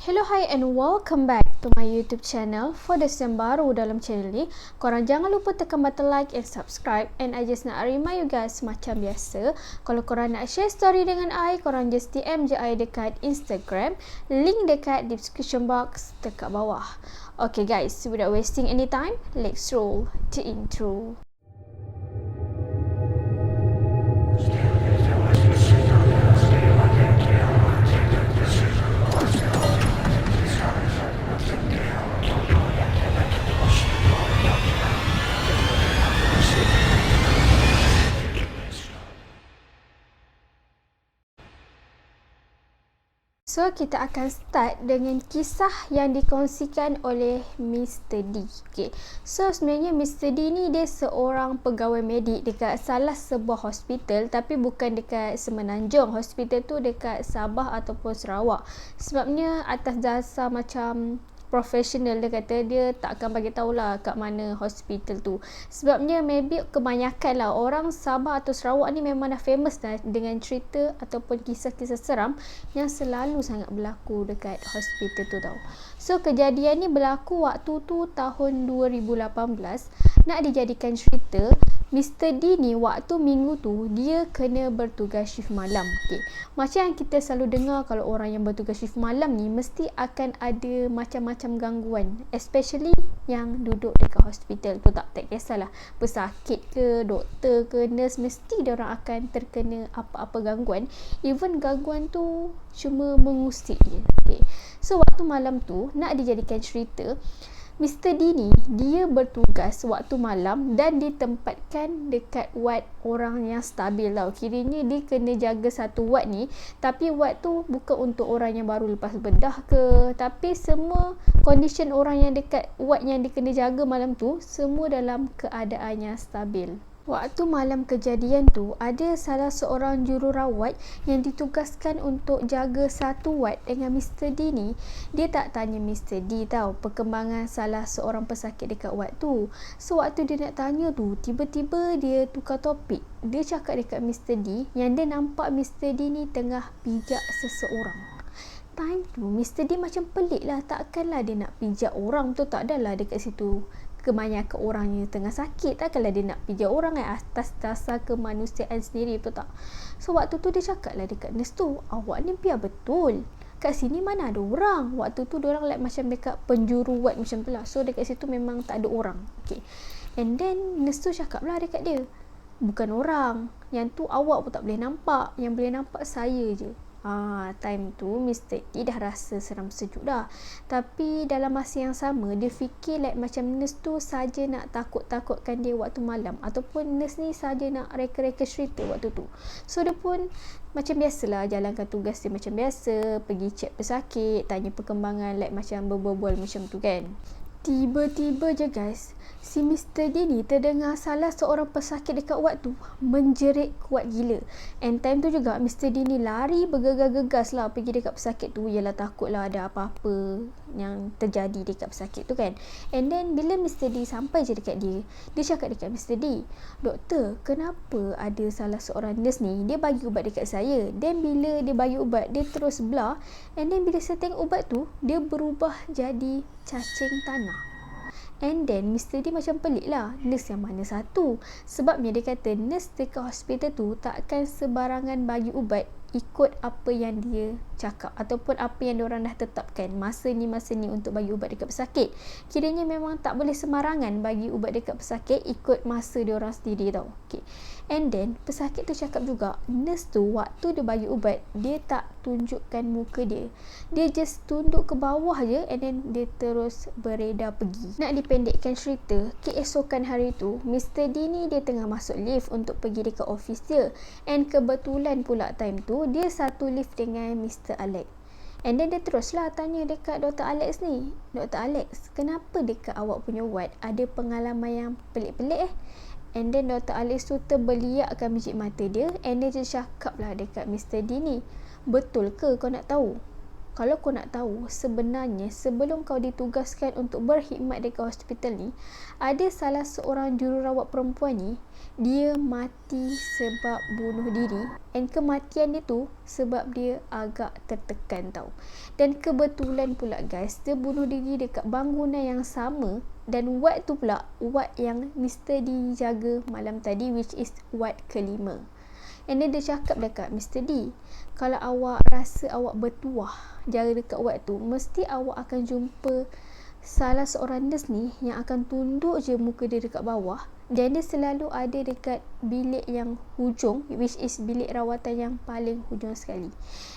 Hello, hi and welcome back to my YouTube channel. For the yang baru dalam channel ni, korang jangan lupa tekan button like and subscribe. And I just nak remind you guys macam biasa, kalau korang nak share story dengan I, korang just DM je I dekat Instagram. Link dekat description box dekat bawah. Okay guys, without wasting any time, let's roll the intro. So, kita akan start dengan kisah yang dikongsikan oleh Mr. D. Okay. So, sebenarnya Mr. D ni dia seorang pegawai medik dekat salah sebuah hospital, tapi bukan dekat Semenanjung. Hospital tu dekat Sabah ataupun Sarawak. Sebabnya atas dasar macam profesional, dia kata dia tak akan bagi tahulah kat mana hospital tu. Sebabnya maybe kebanyakan lah orang Sabah atau Sarawak ni memang dah famous dah dengan cerita ataupun kisah-kisah seram yang selalu sangat berlaku dekat hospital tu tau. So kejadian ni berlaku waktu tu tahun 2018. Nak dijadikan cerita, Mr. D ni waktu minggu tu dia kena bertugas shift malam. Okay. Macam yang kita selalu dengar, kalau orang yang bertugas shift malam ni mesti akan ada macam-macam gangguan, especially yang duduk dekat hospital tu. Tak kisahlah pesakit ke, doktor ke, nurse, mesti dia orang akan terkena apa-apa gangguan. Even gangguan tu cuma mengusik je. Okay. So waktu malam tu nak dijadikan cerita, Mr. D ni dia bertugas waktu malam dan ditempatkan dekat ward orang yang stabil tau. Kiranya dia kena jaga satu ward ni, tapi ward tu bukan untuk orang yang baru lepas bedah ke, tapi semua condition orang yang dekat ward yang dia kena jaga malam tu semua dalam keadaan yang stabil. Waktu malam kejadian tu, ada salah seorang jururawat yang ditugaskan untuk jaga satu ward dengan Mr. D ni. Dia tak tanya Mr. D tau perkembangan salah seorang pesakit dekat ward tu. So waktu dia nak tanya tu, tiba-tiba dia tukar topik. Dia cakap dekat Mr. D yang dia nampak Mr. D ni tengah pijak seseorang. Time tu Mr. D macam pelik lah, takkanlah dia nak pijak orang tu, tak adalah dekat situ kebanyakan orangnya tengah sakit, takkanlah dia nak pijak orang atas dasar kemanusiaan sendiri, betul tak? So waktu tu dia cakap lah dekat nurse tu, awak ni biar betul, kat sini mana ada orang. Waktu tu diorang like macam dekat penjuru ward macam tu lah, so dekat situ memang tak ada orang. Okay. And then nurse tu cakap lah dekat dia, bukan orang, yang tu awak pun tak boleh nampak, yang boleh nampak saya je. Time tu Mr. D dah rasa seram sejuk dah. Tapi dalam masa yang sama, dia fikir like macam nurse tu saja nak takut-takutkan dia waktu malam, ataupun nurse ni saja nak reka-reka cerita waktu tu. So dia pun macam biasalah jalankan tugas dia macam biasa, pergi cek pesakit, tanya perkembangan, like macam berbual-bual macam tu kan. Tiba-tiba je guys, si Mr. D ni terdengar salah seorang pesakit dekat ward tu menjerit kuat gila. And time tu juga Mr. D ni lari bergegas-gegas lah pergi dekat pesakit tu. Yalah takutlah ada apa-apa yang terjadi dekat pesakit tu kan. And then bila Mr. D sampai je dekat dia, dia cakap dekat Mr. D, doktor, kenapa ada salah seorang nurse ni, dia bagi ubat dekat saya. Then bila dia bagi ubat, dia terus belah. And then bila saya tengok ubat tu, dia berubah jadi cacing tanah. And then Mr. D macam pelik lah, nurse yang mana satu? Sebabnya dia kata nurse dekat hospital tu takkan sebarangan bagi ubat ikut apa yang dia cakap ataupun apa yang diorang dah tetapkan masa ni untuk bagi ubat dekat pesakit. Kiranya memang tak boleh sembarangan bagi ubat dekat pesakit ikut masa diorang sendiri tau. Okay. And then pesakit tu cakap juga, nurse tu waktu dia bagi ubat, dia tak tunjukkan muka dia. Dia just tunduk ke bawah je, and then dia terus beredar pergi. Nak dipendekkan cerita, keesokan hari tu Mr. D ni dia tengah masuk lift untuk pergi dekat office dia. And kebetulan pula time tu dia satu lift dengan Mr. Alex. And then dia teruslah tanya dekat Dr. Alex ni, Dr. Alex, kenapa dekat awak punya ward ada pengalaman yang pelik-pelik And then Dr. Alex tu terbeliakkan biji mata dia, and dia je cakap lah dekat Mr. D ni, betul ke kau nak tahu? kalau kau nak tahu, sebenarnya sebelum kau ditugaskan untuk berkhidmat dekat hospital ni, ada salah seorang jururawat perempuan ni, dia mati sebab bunuh diri, and kematian dia tu sebab dia agak tertekan tau. Dan kebetulan pula guys, dia bunuh diri dekat bangunan yang sama, dan ward tu pula ward yang Mr. D jaga malam tadi, which is ward ke-5. And then dia cakap dekat Mr. D, kalau awak rasa awak bertuah jaga dekat ward tu, mesti awak akan jumpa salah seorang nurse ni yang akan tunduk je muka dia dekat bawah, dan dia selalu ada dekat bilik yang hujung, which is bilik rawatan yang paling hujung sekali.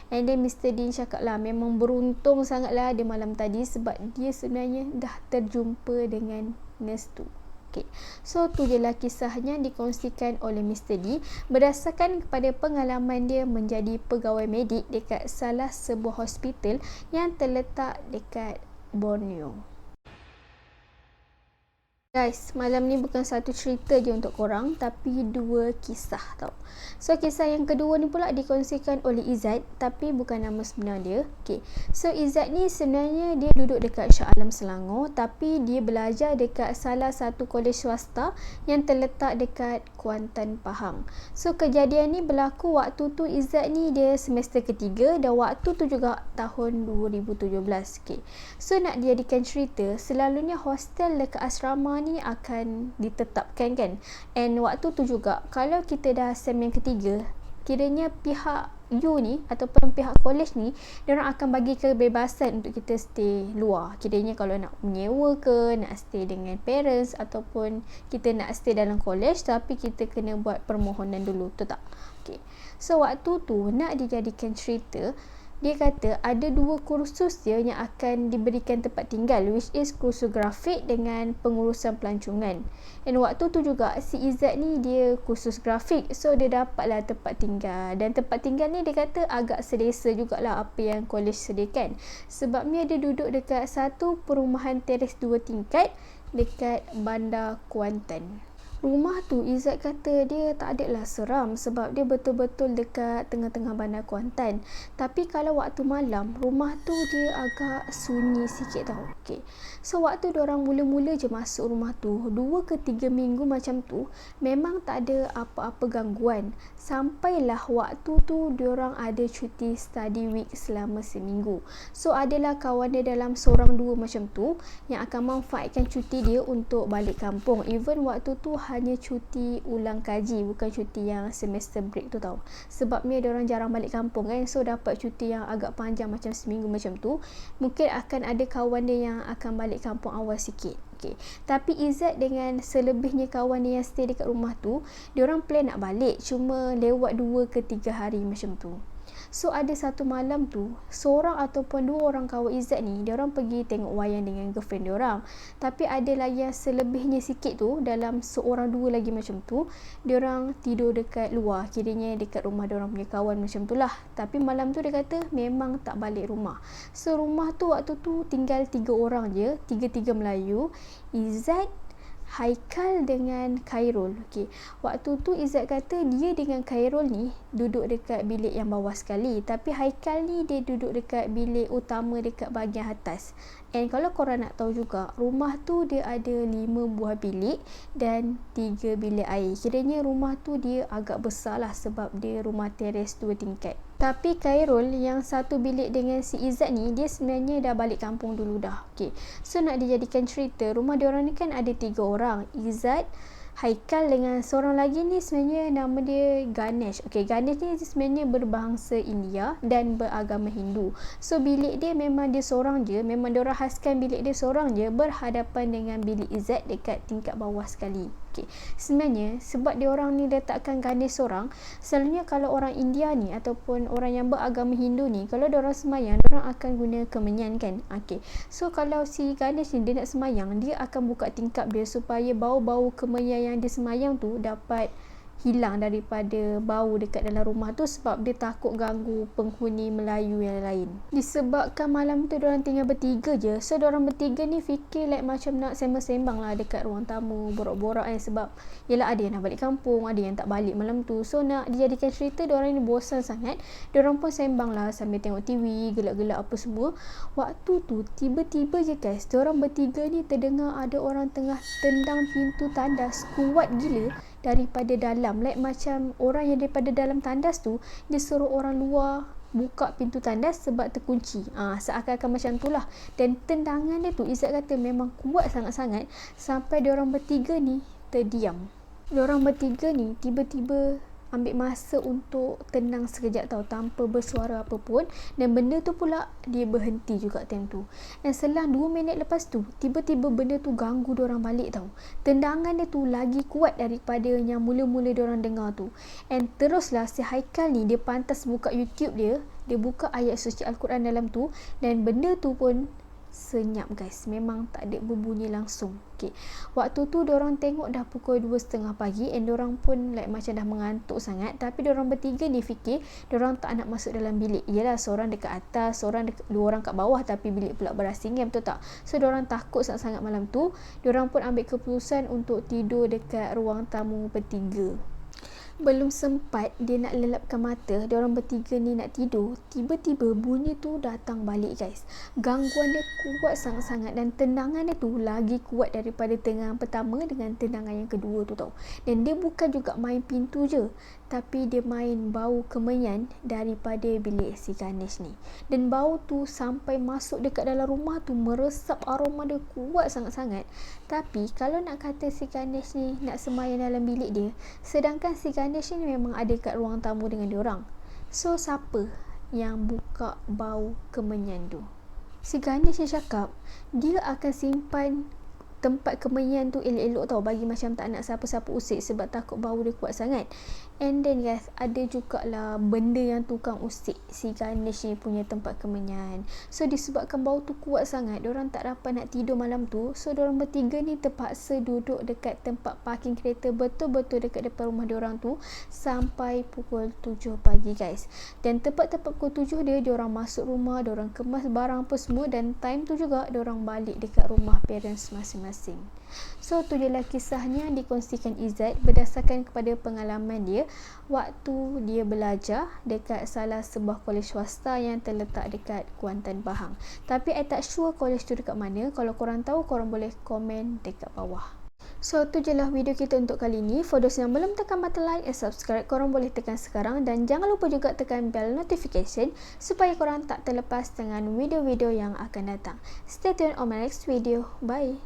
And then Mr. Dean cakap lah, memang beruntung sangat lah dia malam tadi, sebab dia sebenarnya dah terjumpa dengan nurse tu. Okay. So tu je lah kisahnya dikongsikan oleh Mr. D berdasarkan kepada pengalaman dia menjadi pegawai medik dekat salah sebuah hospital yang terletak dekat Borneo. Guys, malam ni bukan satu cerita je untuk korang, tapi dua kisah tau. So, kisah yang kedua ni pula dikongsikan oleh Izzat, tapi bukan nama sebenar dia. Okay. So, Izzat ni sebenarnya dia duduk dekat Shah Alam Selangor, tapi dia belajar dekat salah satu kolej swasta yang terletak dekat Kuantan, Pahang. So, kejadian ni berlaku waktu tu Izzat ni dia semester ketiga, dan waktu tu juga tahun 2017. Okay. So, nak dijadikan cerita, selalunya hostel dekat asrama ni akan ditetapkan kan, and waktu tu juga kalau kita dah sem yang ketiga, kiranya pihak you ni ataupun pihak kolej ni, diorang akan bagi kebebasan untuk kita stay luar, kiranya kalau nak menyewa ke, nak stay dengan parents, ataupun kita nak stay dalam kolej tapi kita kena buat permohonan dulu, tu tak? Okay. So waktu tu nak dijadikan cerita, dia kata ada dua kursus dia yang akan diberikan tempat tinggal, which is kursus grafik dengan pengurusan pelancongan. Dan waktu tu juga si Izzat ni dia kursus grafik, so dia dapatlah tempat tinggal. Dan tempat tinggal ni dia kata agak selesa jugalah apa yang kolej sediakan, sebabnya dia duduk dekat satu perumahan teres 2 tingkat dekat Bandar Kuantan. Rumah tu Izzat kata dia tak adalah seram, sebab dia betul-betul dekat tengah-tengah Bandar Kuantan. Tapi kalau waktu malam, rumah tu dia agak sunyi sikit tau. Okay. So waktu diorang mula-mula je masuk rumah tu, 2 ke 3 minggu macam tu, memang tak ada apa-apa gangguan. Sampailah waktu tu diorang ada cuti study week selama seminggu. So adalah kawan dia dalam seorang dua macam tu yang akan manfaatkan cuti dia untuk balik kampung. Even waktu tu hanya cuti ulang kaji, bukan cuti yang semester break tu tau. Sebabnya diorang jarang balik kampung kan, so dapat cuti yang agak panjang macam seminggu macam tu. Mungkin akan ada kawan dia yang akan balik kampung awal sikit. Okay. Tapi Izzat dengan selebihnya kawan dia yang stay dekat rumah tu, diorang plan nak balik, cuma lewat 2 ke 3 hari macam tu. So ada satu malam tu, seorang ataupun 2 orang kawan Izzat ni, diorang pergi tengok wayang dengan girlfriend diorang. Tapi adalah yang selebihnya sikit tu, dalam seorang 2 lagi macam tu, diorang tidur dekat luar, kiranya dekat rumah diorang punya kawan macam tu lah. Tapi malam tu dia kata memang tak balik rumah. So rumah tu waktu tu tinggal 3 orang je, 3-3 Melayu, Izzat, Haikal dengan Khairul. Okay. Waktu tu Izzat kata dia dengan Khairul ni duduk dekat bilik yang bawah sekali, tapi Haikal ni dia duduk dekat bilik utama dekat bahagian atas. And kalau korang nak tahu juga, rumah tu dia ada 5 buah bilik dan 3 bilik air. Kiranya rumah tu dia agak besar lah, sebab dia rumah teres 2 tingkat. Tapi Khairul yang satu bilik dengan si Izzat ni, dia sebenarnya dah balik kampung dulu dah. Okay. So nak dijadikan cerita, rumah diorang ni kan ada 3 orang. Izzat, Haikal dengan seorang lagi ni sebenarnya nama dia Ganesh. Okay, Ganesh ni sebenarnya berbangsa India dan beragama Hindu. So bilik dia memang dia seorang je, memang diorang khaskan bilik dia seorang je, berhadapan dengan bilik Izzat dekat tingkat bawah sekali. Okay. Sebenarnya sebab diorang ni letakkan Ganesh seorang, selalunya kalau orang India ni ataupun orang yang beragama Hindu ni, kalau diorang semayang, diorang akan guna kemenyan kan. Okay. So kalau si Ganesh ni dia nak semayang, dia akan buka tingkap dia supaya bau-bau kemenyan yang dia semayang tu dapat hilang daripada bau dekat dalam rumah tu sebab dia takut ganggu penghuni Melayu yang lain. Disebabkan malam tu diorang tinggal bertiga je, so diorang bertiga ni fikir like macam nak sembang-sembang lah dekat ruang tamu, borak-borak sebab yelah ada yang nak balik kampung, ada yang tak balik malam tu, so nak dijadikan cerita diorang ni bosan sangat, diorang pun sembang lah sambil tengok TV, gelak-gelak apa semua. Waktu tu tiba-tiba je guys, diorang bertiga ni terdengar ada orang tengah tendang pintu tandas kuat gila daripada dalam, like macam orang yang daripada dalam tandas tu dia suruh orang luar buka pintu tandas sebab terkunci. Seakan-akan macam tu lah. Dan tendangan dia tu Izzat kata memang kuat sangat-sangat sampai diorang bertiga ni terdiam. Diorang bertiga ni tiba-tiba ambil masa untuk tenang sekejap tau, tanpa bersuara apa pun, dan benda tu pula dia berhenti juga time tu. Dan selang 2 minit lepas tu tiba-tiba benda tu ganggu diorang balik tau. Tendangan dia tu lagi kuat daripada yang mula-mula diorang dengar tu. And teruslah si Haikal ni dia pantas buka YouTube dia buka ayat suci Al-Quran dalam tu, dan benda tu pun senyap guys, memang tak ada berbunyi langsung. Waktu tu diorang tengok dah pukul 2.30 pagi and diorang pun like macam dah mengantuk sangat, tapi diorang bertiga ni fikir diorang tak nak masuk dalam bilik. Yelah, seorang dekat atas, dua orang kat bawah, tapi bilik pula berasingan, betul tak? So diorang takut sangat-sangat malam tu. Diorang pun ambil keputusan untuk tidur dekat ruang tamu bertiga. Belum sempat dia nak lelapkan mata, diorang bertiga ni nak tidur, tiba-tiba bunyi tu datang balik guys. Gangguan dia kuat sangat-sangat dan tendangan dia tu lagi kuat daripada tendangan pertama dengan tendangan yang kedua tu tau. Dan dia bukan juga main pintu je, tapi dia main bau kemenyan daripada bilik si Ganesh ni. Dan bau tu sampai masuk dekat dalam rumah tu, meresap, aroma dia kuat sangat-sangat. Tapi kalau nak kata si Ganesh ni nak sembahyang dalam bilik dia, sedangkan si Ganesh ni memang ada kat ruang tamu dengan diorang. So siapa yang buka bau kemenyan tu? Si Ganesh ni cakap dia akan simpan tempat kemenyan tu elok-elok tau, bagi macam tak nak siapa-siapa usik sebab takut bau dia kuat sangat. And then guys, ada jugalah benda yang tukang usik si Ganesh ni punya tempat kemenyan. So disebabkan bau tu kuat sangat, diorang tak dapat nak tidur malam tu. So diorang bertiga ni terpaksa duduk dekat tempat parking kereta betul-betul dekat depan rumah diorang tu sampai pukul 7 pagi guys. Dan tepat-tepat pukul 7 diorang masuk rumah, diorang kemas barang apa semua, dan time tu juga diorang balik dekat rumah parents masing-masing. So tu je lah kisahnya dikongsikan Izzat berdasarkan kepada pengalaman dia waktu dia belajar dekat salah sebuah kolej swasta yang terletak dekat Kuantan, Pahang. Tapi I tak sure kolej tu dekat mana. Kalau korang tahu, korang boleh komen dekat bawah. So tu je lah video kita untuk kali ni. For those yang belum tekan button like and subscribe, korang boleh tekan sekarang, dan jangan lupa juga tekan bell notification supaya korang tak terlepas dengan video-video yang akan datang. Stay tuned on my next video. Bye.